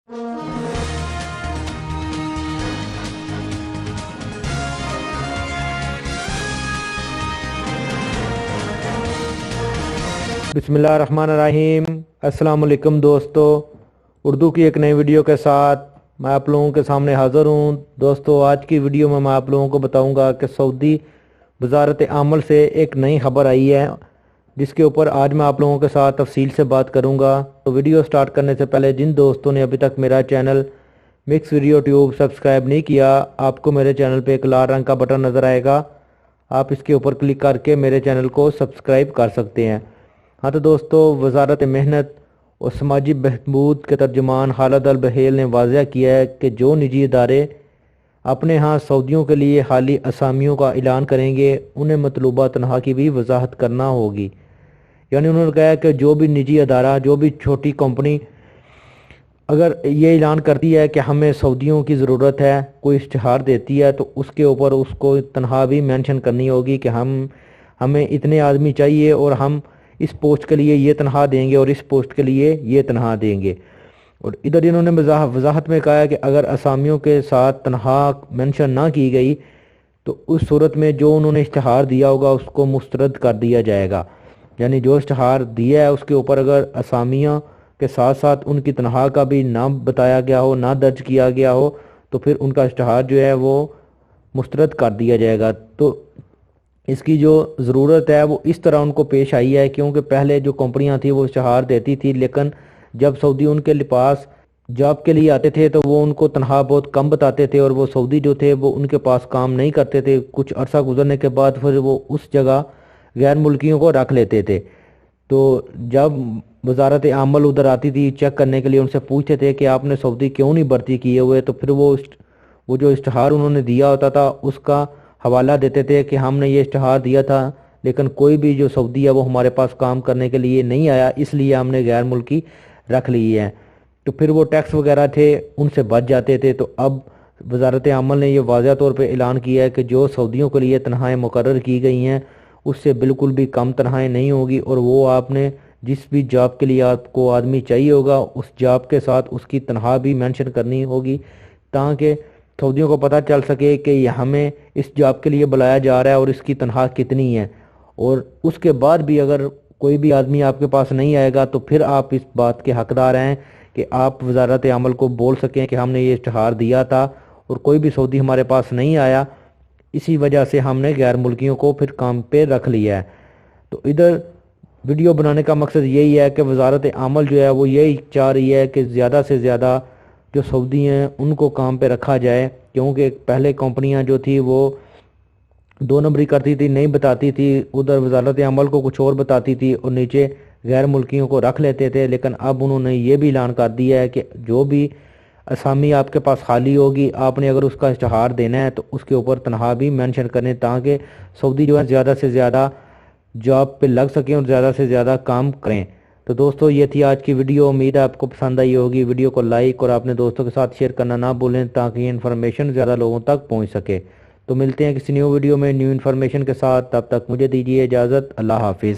बिस्मिल्लाहिर्रहमानिर्रहीम। अस्सलाम वालेकुम दोस्तों, उर्दू की एक नई वीडियो के साथ मैं आप लोगों के सामने हाज़िर हूँ। दोस्तों, आज की वीडियो में मैं आप लोगों को बताऊंगा कि सऊदी वजारत आमल से एक नई खबर आई है, जिसके ऊपर आज मैं आप लोगों के साथ तफसील से बात करूंगा। तो वीडियो स्टार्ट करने से पहले जिन दोस्तों ने अभी तक मेरा channel mix video tube subscribe नहीं किया, आपको मेरे चैनल पर एक लाल रंग का बटन नज़र आएगा, आप इसके ऊपर क्लिक करके मेरे चैनल को सब्सक्राइब कर सकते हैं। हाँ तो दोस्तों, वजारत मेहनत और समाजी बहबूद के तर्जुमान खालिद अल बहेल ने वाज़ह किया है कि जो निजी इदारे अपने यहाँ सऊदियों के लिए हाली असामियों का ऐलान करेंगे, उन्हें मतलूबा तनख्वाह की भी वजाहत करना होगी। यानी उन्होंने कहा कि जो भी निजी अदारा, जो भी छोटी कंपनी अगर ये ऐलान करती है कि हमें सऊदियों की ज़रूरत है, कोई इश्तिहार देती है, तो उसके ऊपर उसको तनख्वाह भी मेंशन करनी होगी कि हमें इतने आदमी चाहिए और हम इस पोस्ट के लिए ये तनख्वाह देंगे और इस पोस्ट के लिए ये तनख्वाह देंगे। और इधर इन्होंने वजाहत में कहा है कि अगर असामियों के साथ तनख्वाह मेंशन ना की गई तो उस सूरत में जो उन्होंने इश्तिहार दिया होगा उसको मुस्तरद कर दिया जाएगा। यानी जो इश्तिहार दिया है उसके ऊपर अगर असामियों के साथ साथ उनकी तनख्वाह का भी नाम बताया गया हो, ना दर्ज किया गया हो, तो फिर उनका इश्तिहार जो है वो मुस्तरद कर दिया जाएगा। तो इसकी जो ज़रूरत है वो इस तरह उनको पेश आई है, क्योंकि पहले जो कंपनियां थी वो इश्तिहार देती थी, लेकिन जब सऊदी उनके पास जॉब के लिए आते थे तो वो उनको तनख्वाह बहुत कम बताते थे और वो सऊदी जो थे वो उनके पास काम नहीं करते थे। कुछ अरसा गुजरने के बाद फिर वो उस जगह गैर मुल्कियों को रख लेते थे। तो जब वजारत आमल उधर आती थी चेक करने के लिए, उनसे पूछते थे कि आपने सऊदी क्यों नहीं भर्ती किए हुए, तो फिर वो जो इश्तिहार उन्होंने दिया होता था उसका हवाला देते थे कि हमने ये इश्तिहार दिया था, लेकिन कोई भी जो सऊदी है वो हमारे पास काम करने के लिए नहीं आया, इसलिए हमने गैर मुल्की रख ली है। तो फिर वो टैक्स वगैरह थे उनसे बच जाते थे। तो अब वजारत आमल ने ये वाज़ह तौर पे ऐलान किया है कि जो सऊदियों के लिए तनख्वाहें मुकर्रर की गई हैं उससे बिल्कुल भी कम तनख्वाहें नहीं होगी, और वो आपने जिस भी जॉब के लिए आपको आदमी चाहिए होगा उस जॉब के साथ उसकी तनख्वाह भी मेंशन करनी होगी, ताकि सऊदियों को पता चल सके कि हमें इस जॉब के लिए बुलाया जा रहा है और इसकी तनख्वाह कितनी है। और उसके बाद भी अगर कोई भी आदमी आपके पास नहीं आएगा तो फिर आप इस बात के हकदार हैं कि आप वजारत आमल को बोल सकें कि हमने ये इश्तिहार दिया था और कोई भी सऊदी हमारे पास नहीं आया, इसी वजह से हमने गैर मुल्कियों को फिर काम पे रख लिया है। तो इधर वीडियो बनाने का मकसद यही है कि वजारत आमल जो है वो यही चाह रही है कि ज़्यादा से ज़्यादा जो सऊदी हैं उनको काम पे रखा जाए, क्योंकि पहले कंपनियां जो थी वो दो नंबरी करती थी, नहीं बताती थी, उधर वजारत अमल को कुछ और बताती थी और नीचे गैर मुल्कियों को रख लेते थे। लेकिन अब उन्होंने ये भी ऐलान कर दिया है कि जो भी असामी आपके पास खाली होगी, आपने अगर उसका इश्तिहार देना है तो उसके ऊपर तनख्वाह भी मेंशन करें, ताकि सऊदी जो है ज़्यादा से ज़्यादा जॉब पे लग सकें और ज़्यादा से ज़्यादा काम करें। तो दोस्तों, ये थी आज की वीडियो। उम्मीद है आपको पसंद आई होगी। वीडियो को लाइक और अपने दोस्तों के साथ शेयर करना ना भूलें, ताकि ये इन्फॉर्मेशन ज़्यादा लोगों तक पहुंच सके। तो मिलते हैं किसी न्यू वीडियो में न्यू इन्फॉर्मेशन के साथ, तब तक मुझे दीजिए इजाज़त। अल्लाह हाफिज़।